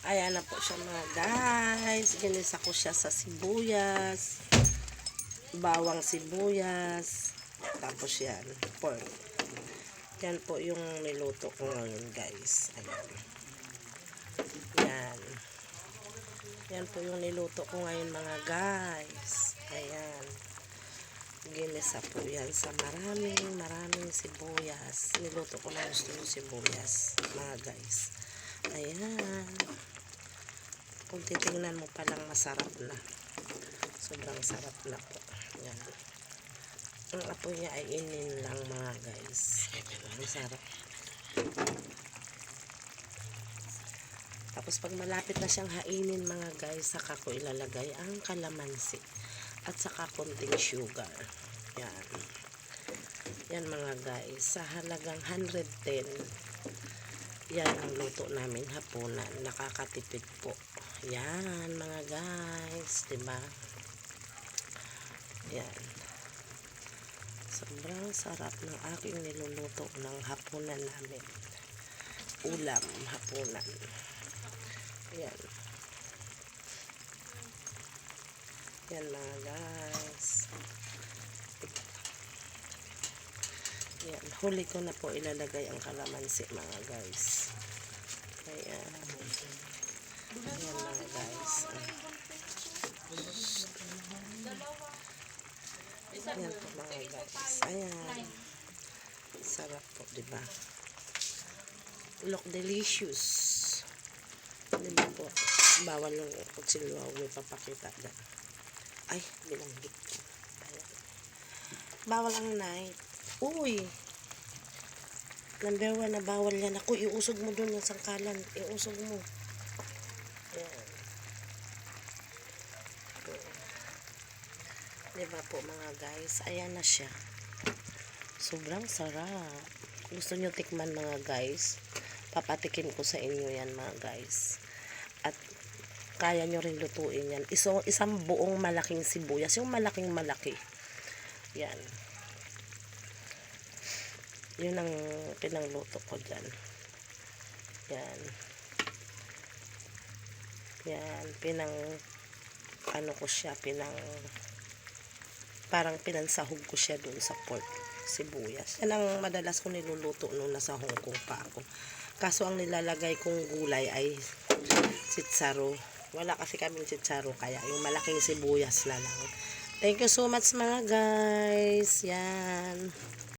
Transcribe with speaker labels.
Speaker 1: Ayan na po siya mga guys. Ginisa ko siya sa sibuyas, bawang sibuyas, tapos yan, pork. Yan po yung niluto ko ngayon guys. Ayan. Yan. Yan po yung niluto ko ngayon mga guys. Ayan. Ginisa po yan sa maraming sibuyas. Niluto ko na gusto yung sibuyas mga guys. Ayan. Kung titingnan mo palang masarap na. Sobrang sarap na po. Yan. Ang apoy niya ay inin lang mga guys. Ang sarap. Tapos pag malapit na siyang hainin mga guys, saka ko ilalagay ang kalamansi at saka konting sugar. Yan. Yan mga guys, sa halagang 110. Yan ang luto namin hapunan. Nakakatipid po. Yan mga guys, diba? Yan. Sobrang sarap ng aking niluluto ng hapunan namin. Ulam hapunan. Yan. Yan mga guys. Yan. Huli ko na po ilalagay ang kalamansi mga guys. Ayan. Ayan mga guys. Ayan po mga guys. Ayan. Sarap po, diba? Look delicious. Diba po? Bawal ng kutsilyo. May papakita na. Ay, binanggit ko. Ayan. Bawal ang knife. Uy! Number 1 na bawal yan. Ako, iusog mo dun yung sangkalan. Iusog mo. Ayan. Diba po mga guys? Ayan na siya. Sobrang sarap. Gusto nyo tikman mga guys? Papatikin ko sa inyo yan mga guys. At kaya nyo rin lutuin yan. Isang buong malaking sibuyas. Yung malaking malaki. Yan. Yun ang pinangluto ko dyan. Yan. Yan. Ano ko siya, parang pinansahog ko siya dun sa pork sibuyas. Yan ang madalas ko niluluto nung nasa Hong Kong pa ako. Kaso ang nilalagay kong gulay ay sitsaro. Wala kasi kaming sitsaro, kaya yung malaking sibuyas na lang. Thank you so much mga guys. Yan.